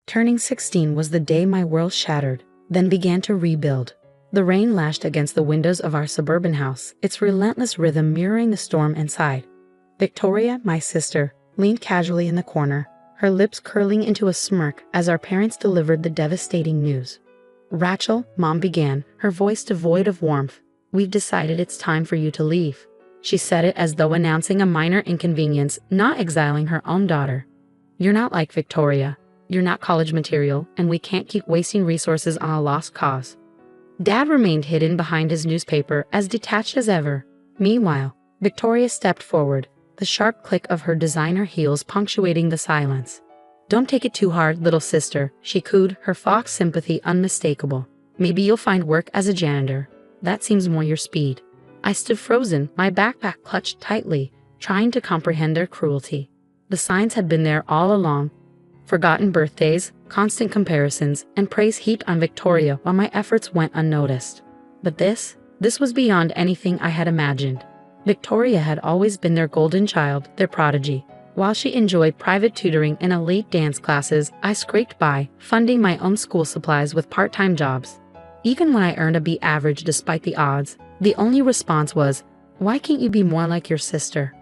Turning 16 was the day my world shattered, then began to rebuild. The rain lashed against the windows of our suburban house, its relentless rhythm mirroring the storm inside. Victoria, my sister, leaned casually in the corner, her lips curling into a smirk as our parents delivered the devastating news. "Rachel," Mom began, her voice devoid of warmth, "we've decided it's time for you to leave." She said it as though announcing a minor inconvenience, not exiling her own daughter. "You're not like Victoria. You're not college material, and we can't keep wasting resources on a lost cause." Dad remained hidden behind his newspaper, as detached as ever. Meanwhile, Victoria stepped forward, the sharp click of her designer heels punctuating the silence. "Don't take it too hard, little sister," she cooed, her fox sympathy unmistakable. "Maybe you'll find work as a janitor. That seems more your speed." I stood frozen, my backpack clutched tightly, trying to comprehend their cruelty. The signs had been there all along. Forgotten birthdays, constant comparisons, and praise heaped on Victoria while my efforts went unnoticed. But this was beyond anything I had imagined. Victoria had always been their golden child, their prodigy. While she enjoyed private tutoring and elite dance classes, I scraped by, funding my own school supplies with part-time jobs. Even when I earned a B average despite the odds, the only response was, "Why can't you be more like your sister?"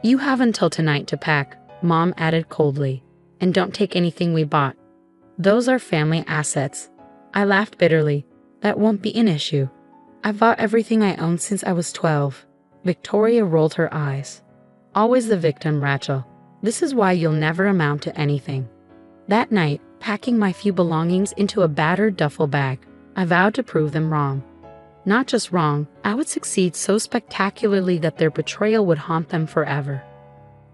"You have until tonight to pack," Mom added coldly. "And don't take anything we bought. Those are family assets." I laughed bitterly. "That won't be an issue. I've bought everything I owned since I was 12. Victoria rolled her eyes. "Always the victim, Rachel. This is why you'll never amount to anything." That night, packing my few belongings into a battered duffel bag, I vowed to prove them wrong. Not just wrong, I would succeed so spectacularly that their betrayal would haunt them forever.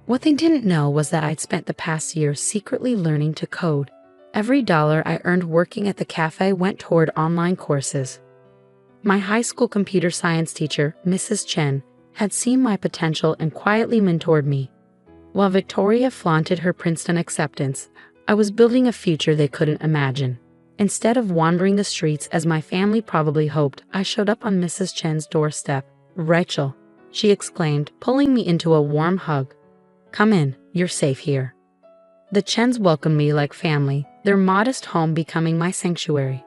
What they didn't know was that I'd spent the past year secretly learning to code. Every dollar I earned working at the cafe went toward online courses. My high school computer science teacher, Mrs. Chen, had seen my potential and quietly mentored me. While Victoria flaunted her Princeton acceptance, I was building a future they couldn't imagine. Instead of wandering the streets as my family probably hoped, I showed up on Mrs. Chen's doorstep. "Rachel," she exclaimed, pulling me into a warm hug. "Come in, you're safe here." The Chens welcomed me like family, their modest home becoming my sanctuary.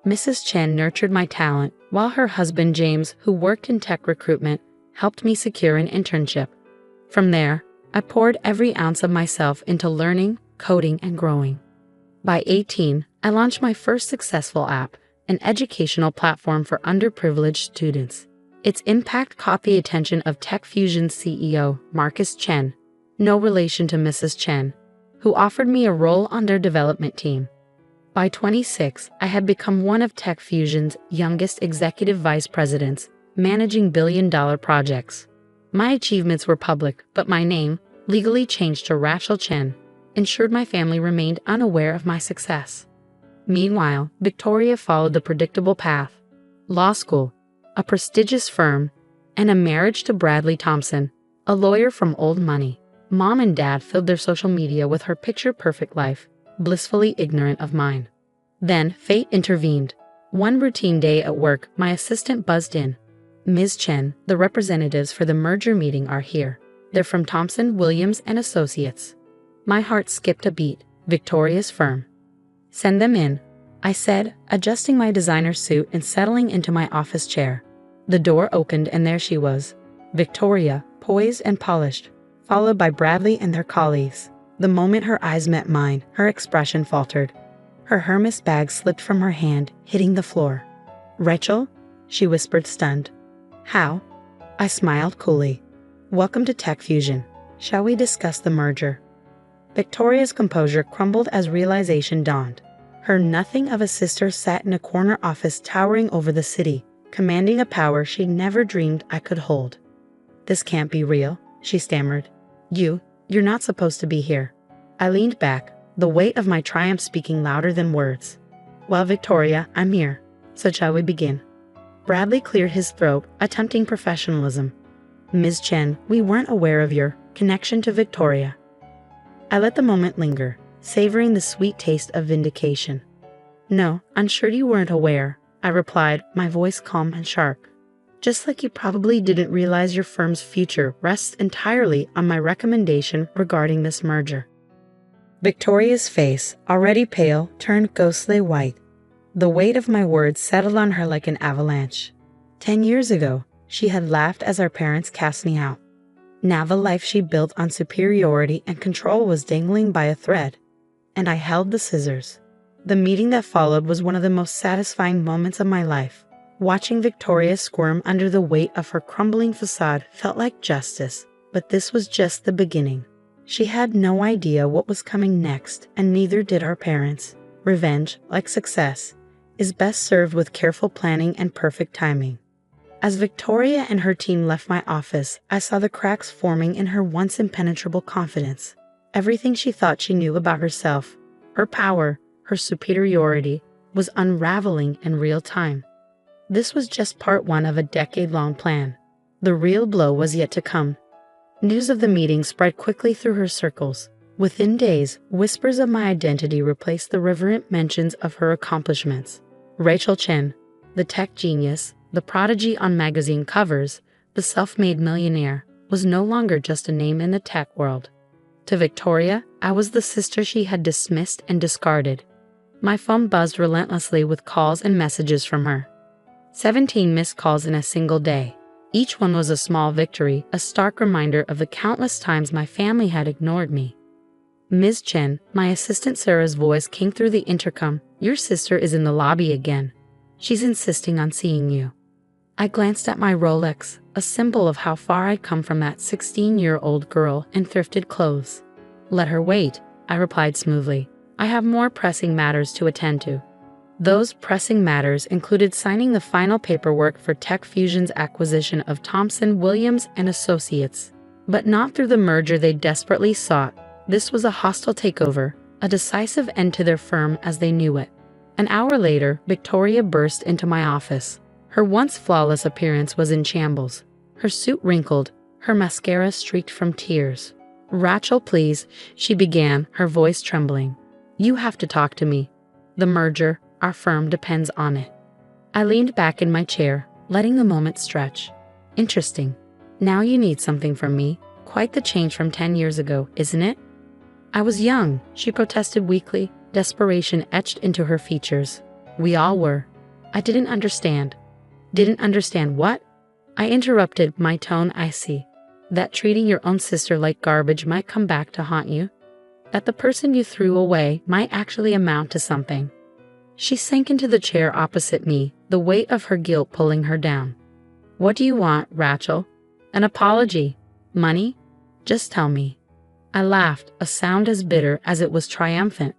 Mrs. Chen nurtured my talent, while her husband James, who worked in tech recruitment, helped me secure an internship. From there, I poured every ounce of myself into learning, coding, and growing. By 18, I launched my first successful app, an educational platform for underprivileged students. Its impact caught the attention of TechFusion's CEO, Marcus Chen, no relation to Mrs. Chen, who offered me a role on their development team. By 26, I had become one of TechFusion's youngest executive vice presidents, managing billion-dollar projects. My achievements were public, but my name, legally changed to Rachel Chen, ensured my family remained unaware of my success. Meanwhile, Victoria followed the predictable path: law school, a prestigious firm, and a marriage to Bradley Thompson, a lawyer from old money. Mom and Dad filled their social media with her picture-perfect life, blissfully ignorant of mine. Then, fate intervened. One routine day at work, my assistant buzzed in. "Ms. Chen, the representatives for the merger meeting are here. They're from Thompson, Williams & Associates." My heart skipped a beat. Victoria's firm. "Send them in," I said, adjusting my designer suit and settling into my office chair. The door opened and there she was, Victoria, poised and polished, followed by Bradley and their colleagues. The moment her eyes met mine, her expression faltered. Her Hermes bag slipped from her hand, hitting the floor. "Rachel?" she whispered, stunned. "How?" I smiled coolly. "Welcome to TechFusion. Shall we discuss the merger?" Victoria's composure crumbled as realization dawned. Her nothing of a sister sat in a corner office towering over the city, commanding a power she never dreamed I could hold. "This can't be real," she stammered. You're not supposed to be here." I leaned back, the weight of my triumph speaking louder than words. "Well, Victoria, I'm here. So shall we begin?" Bradley cleared his throat, attempting professionalism. "Ms. Chen, we weren't aware of your connection to Victoria." I let the moment linger, savoring the sweet taste of vindication. "No, I'm sure you weren't aware," I replied, my voice calm and sharp. "Just like you probably didn't realize your firm's future rests entirely on my recommendation regarding this merger." Victoria's face, already pale, turned ghostly white. The weight of my words settled on her like an avalanche. 10 years ago, she had laughed as our parents cast me out. Now the life she built on superiority and control was dangling by a thread, and I held the scissors. The meeting that followed was one of the most satisfying moments of my life. Watching Victoria squirm under the weight of her crumbling facade felt like justice, but this was just the beginning. She had no idea what was coming next, and neither did our parents. Revenge, like success, is best served with careful planning and perfect timing. As Victoria and her team left my office, I saw the cracks forming in her once impenetrable confidence. Everything she thought she knew about herself, her power, her superiority, was unraveling in real time. This was just part one of a decade-long plan. The real blow was yet to come. News of the meeting spread quickly through her circles. Within days, whispers of my identity replaced the reverent mentions of her accomplishments. Rachel Chen, the tech genius, the prodigy on magazine covers, the self-made millionaire, was no longer just a name in the tech world. To Victoria, I was the sister she had dismissed and discarded. My phone buzzed relentlessly with calls and messages from her. 17 missed calls in a single day. Each one was a small victory, a stark reminder of the countless times my family had ignored me. Ms. Chen, my assistant Sarah's voice came through the intercom. "Your sister is in the lobby again. She's insisting on seeing you." I glanced at my Rolex, a symbol of how far I'd come from that 16-year-old girl in thrifted clothes. "Let her wait," I replied smoothly. "I have more pressing matters to attend to." Those pressing matters included signing the final paperwork for Tech Fusion's acquisition of Thomson Williams and Associates. But not through the merger they desperately sought. This was a hostile takeover, a decisive end to their firm as they knew it. An hour later, Victoria burst into my office. Her once flawless appearance was in shambles. Her suit wrinkled, her mascara streaked from tears. "Rachel, please," she began, her voice trembling. "You have to talk to me. The merger, our firm depends on it." I leaned back in my chair, letting the moment stretch. "Interesting. Now you need something from me. Quite the change from 10 years ago, isn't it?" "I was young," she protested weakly, desperation etched into her features. "We all were." I didn't understand. "Didn't understand what?" I interrupted, my tone icy. "That treating your own sister like garbage might come back to haunt you. That the person you threw away might actually amount to something." She sank into the chair opposite me, the weight of her guilt pulling her down. "What do you want, Rachel? An apology? Money? Just tell me." I laughed, a sound as bitter as it was triumphant.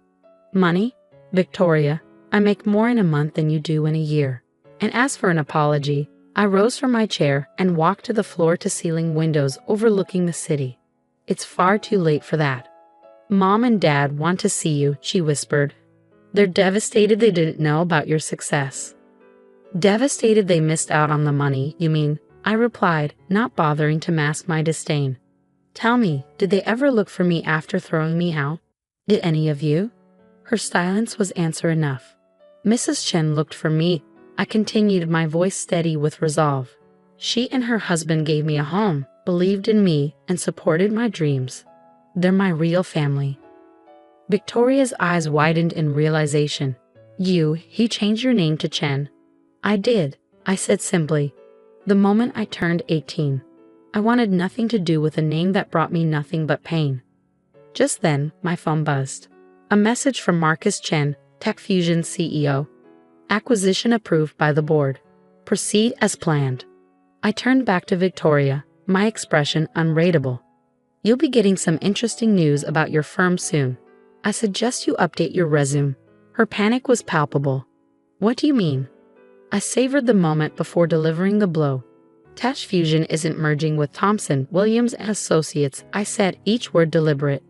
"Money? Victoria, I make more in a month than you do in a year. And as for an apology," I rose from my chair and walked to the floor-to-ceiling windows overlooking the city. "It's far too late for that. Mom and Dad want to see you," she whispered. "They're devastated they didn't know about your success." "Devastated they missed out on the money, you mean?" I replied, not bothering to mask my disdain. "Tell me, did they ever look for me after throwing me out? Did any of you?" Her silence was answer enough. "Mrs. Chen looked for me," I continued, my voice steady with resolve. "She and her husband gave me a home, believed in me, and supported my dreams. They're my real family." Victoria's eyes widened in realization. He changed your name to Chen." "I did," I said simply. "The moment I turned 18. I wanted nothing to do with a name that brought me nothing but pain." Just then, my phone buzzed. A message from Marcus Chen, Tech Fusion CEO. "Acquisition approved by the board. Proceed as planned." I turned back to Victoria, my expression unreadable. "You'll be getting some interesting news about your firm soon. I suggest you update your resume." Her panic was palpable. "What do you mean?" I savored the moment before delivering the blow. "Tech Fusion isn't merging with Thomson, Williams and Associates," I said, each word deliberate.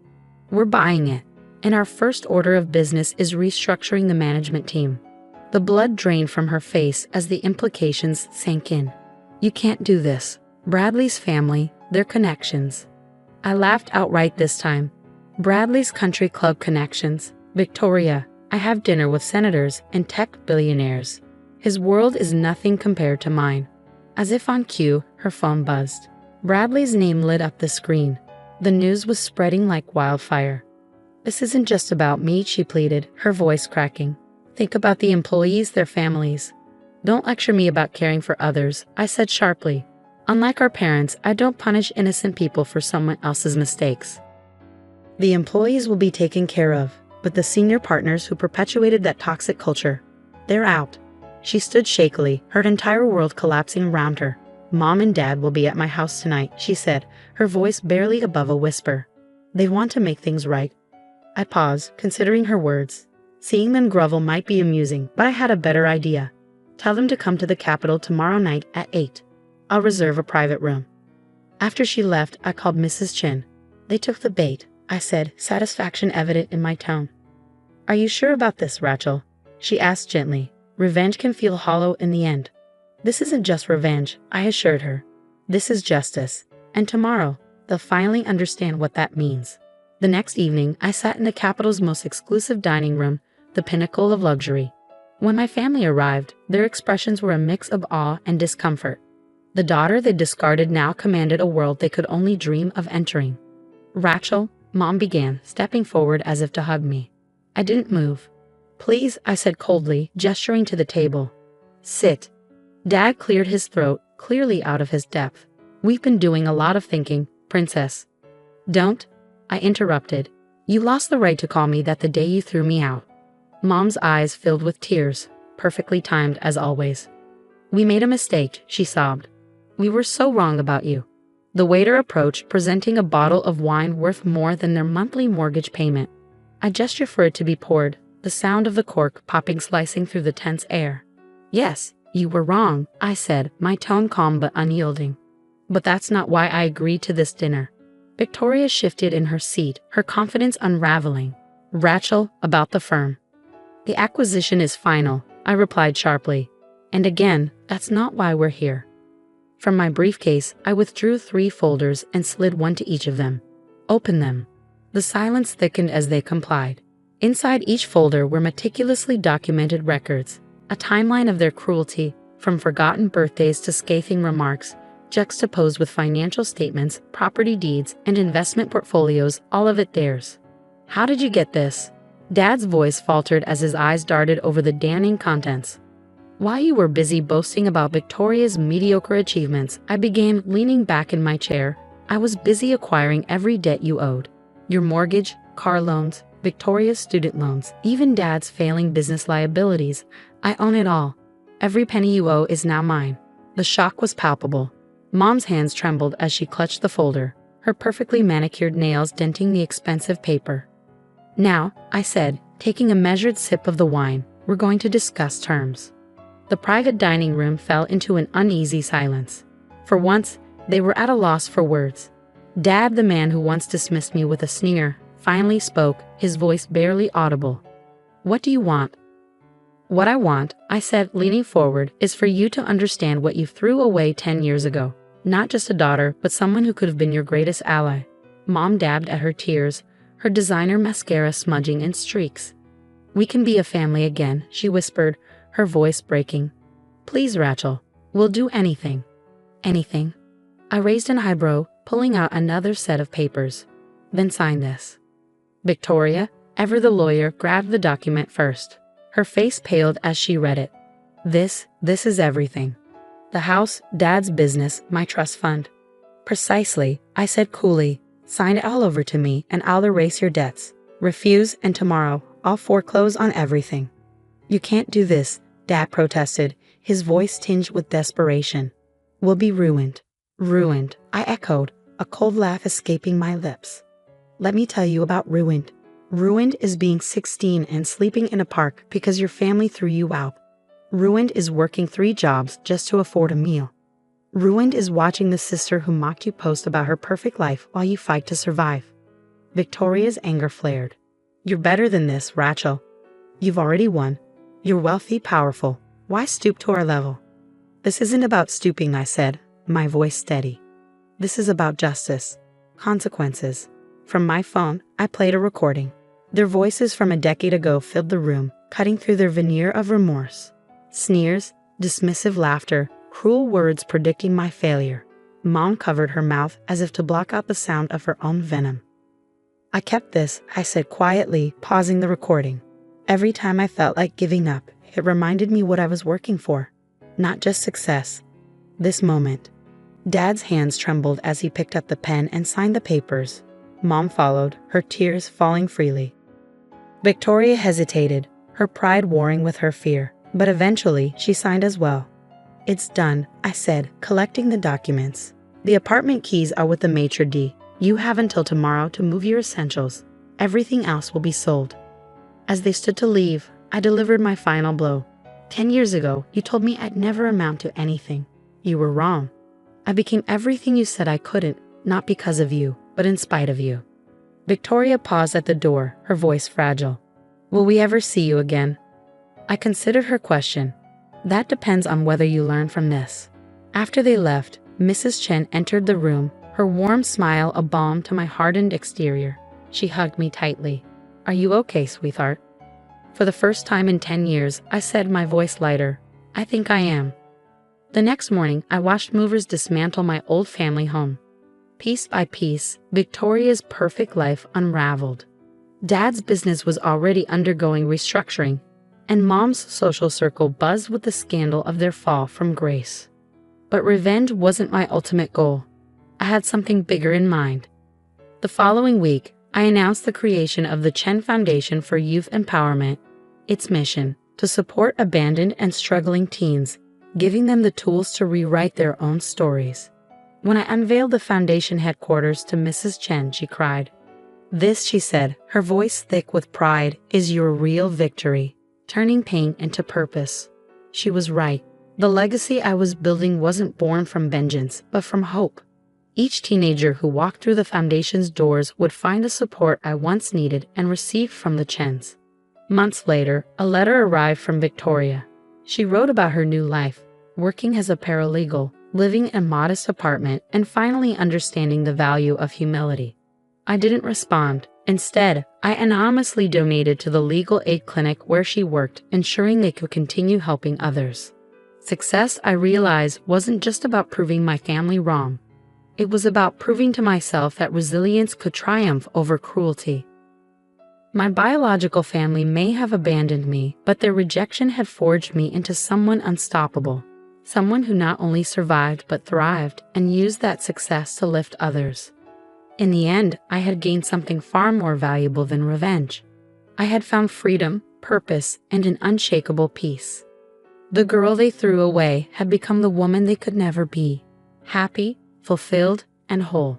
"We're buying it, and our first order of business is restructuring the management team." The blood drained from her face as the implications sank in. "You can't do this. Bradley's family, their connections." I laughed outright this time. "Bradley's country club connections? Victoria, I have dinner with senators and tech billionaires. His world is nothing compared to mine." As if on cue, her phone buzzed. Bradley's name lit up the screen. The news was spreading like wildfire. This isn't just about me, she pleaded, her voice cracking. Think about the employees, their families. Don't lecture me about caring for others, I said sharply. Unlike our parents, I don't punish innocent people for someone else's mistakes. The employees will be taken care of, but the senior partners who perpetuated that toxic culture, they're out. She stood shakily, her entire world collapsing around her. Mom and Dad will be at my house tonight, she said, her voice barely above a whisper. They want to make things right. I paused, considering her words. Seeing them grovel might be amusing, but I had a better idea. Tell them to come to the Capitol tomorrow night at 8. I'll reserve a private room. After she left, I called Mrs. Chin. They took the bait, I said, satisfaction evident in my tone. Are you sure about this, Rachel? She asked gently. Revenge can feel hollow in the end. This isn't just revenge, I assured her. This is justice. And tomorrow, they'll finally understand what that means. The next evening, I sat in the Capitol's most exclusive dining room, the pinnacle of luxury. When my family arrived, their expressions were a mix of awe and discomfort. The daughter they discarded now commanded a world they could only dream of entering. Rachel, Mom began, stepping forward as if to hug me. I didn't move. Please, I said coldly, gesturing to the table. Sit. Dad cleared his throat, clearly out of his depth. We've been doing a lot of thinking, Princess. Don't, I interrupted. You lost the right to call me that the day you threw me out. Mom's eyes filled with tears, perfectly timed as always. We made a mistake, she sobbed. We were so wrong about you. The waiter approached, presenting a bottle of wine worth more than their monthly mortgage payment. I gestured for it to be poured, the sound of the cork popping slicing through the tense air. Yes, you were wrong, I said, my tone calm but unyielding. But that's not why I agreed to this dinner. Victoria shifted in her seat, her confidence unraveling. Rachel, about the firm. The acquisition is final, I replied sharply. And again, that's not why we're here. From my briefcase, I withdrew 3 folders and slid one to each of them. Open them. The silence thickened as they complied. Inside each folder were meticulously documented records, a timeline of their cruelty, from forgotten birthdays to scathing remarks, juxtaposed with financial statements, property deeds, and investment portfolios, all of it theirs. How did you get this? Dad's voice faltered as his eyes darted over the damning contents. While you were busy boasting about Victoria's mediocre achievements, I began leaning back in my chair. I was busy acquiring every debt you owed. Your mortgage, car loans, Victoria's student loans, even Dad's failing business liabilities. I own it all. Every penny you owe is now mine. The shock was palpable. Mom's hands trembled as she clutched the folder, her perfectly manicured nails denting the expensive paper. Now, I said, taking a measured sip of the wine, we're going to discuss terms. The private dining room fell into an uneasy silence. For once, they were at a loss for words. Dad, the man who once dismissed me with a sneer, finally spoke, his voice barely audible. What do you want? What I want, I said, leaning forward, is for you to understand what you threw away 10 years ago. Not just a daughter, but someone who could have been your greatest ally. Mom dabbed at her tears, her designer mascara smudging in streaks. We can be a family again, she whispered, her voice breaking. Please, Rachel, we'll do anything. Anything. I raised an eyebrow, pulling out another set of papers. Then sign this. Victoria, ever the lawyer, grabbed the document first. Her face paled as she read it. This is everything. The house, Dad's business, my trust fund. Precisely, I said coolly. Sign it all over to me and I'll erase your debts. Refuse and tomorrow, I'll foreclose on everything. You can't do this, Dad protested, his voice tinged with desperation. We'll be ruined. Ruined, I echoed, a cold laugh escaping my lips. Let me tell you about ruined. Ruined is being 16 and sleeping in a park because your family threw you out. Ruined is working 3 jobs just to afford a meal. Ruined is watching the sister who mocked you post about her perfect life while you fight to survive. Victoria's anger flared. You're better than this, Rachel. You've already won. You're wealthy, powerful. Why stoop to our level? This isn't about stooping, I said, my voice steady. This is about justice. Consequences. From my phone, I played a recording. Their voices from a decade ago filled the room, cutting through their veneer of remorse. Sneers, dismissive laughter, cruel words predicting my failure. Mom covered her mouth as if to block out the sound of her own venom. I kept this, I said quietly, pausing the recording. Every time I felt like giving up, it reminded me what I was working for. Not just success. This moment. Dad's hands trembled as he picked up the pen and signed the papers. Mom followed, her tears falling freely. Victoria hesitated, her pride warring with her fear, but eventually she signed as well. It's done, I said, collecting the documents. The apartment keys are with the maitre d'. You have until tomorrow to move your essentials. Everything else will be sold. As they stood to leave, I delivered my final blow. 10 years ago, you told me I'd never amount to anything. You were wrong. I became everything you said I couldn't, not because of you, but in spite of you. Victoria paused at the door, her voice fragile. Will we ever see you again? I considered her question. That depends on whether you learn from this. After they left, Mrs. Chen entered the room, her warm smile a balm to my hardened exterior. She hugged me tightly. Are you okay, sweetheart? For the first time in 10 years, I said, my voice lighter. I think I am. The next morning, I watched movers dismantle my old family home. Piece by piece, Victoria's perfect life unraveled. Dad's business was already undergoing restructuring, and Mom's social circle buzzed with the scandal of their fall from grace. But revenge wasn't my ultimate goal. I had something bigger in mind. The following week, I announced the creation of the Chen Foundation for Youth Empowerment. Its mission, to support abandoned and struggling teens, giving them the tools to rewrite their own stories. When I unveiled the foundation headquarters to Mrs. Chen, she cried. This, she said, her voice thick with pride, is your real victory, turning pain into purpose. She was right. The legacy I was building wasn't born from vengeance, but from hope. Each teenager who walked through the foundation's doors would find the support I once needed and received from the Chens. Months later, a letter arrived from Victoria. She wrote about her new life, working as a paralegal, living in a modest apartment, and finally understanding the value of humility. I didn't respond. Instead, I anonymously donated to the legal aid clinic where she worked, ensuring they could continue helping others. Success, I realized, wasn't just about proving my family wrong. It was about proving to myself that resilience could triumph over cruelty. My biological family may have abandoned me, but their rejection had forged me into someone unstoppable. Someone who not only survived but thrived and used that success to lift others. In the end, I had gained something far more valuable than revenge. I had found freedom, purpose, and an unshakable peace. The girl they threw away had become the woman they could never be, happy, fulfilled, and whole.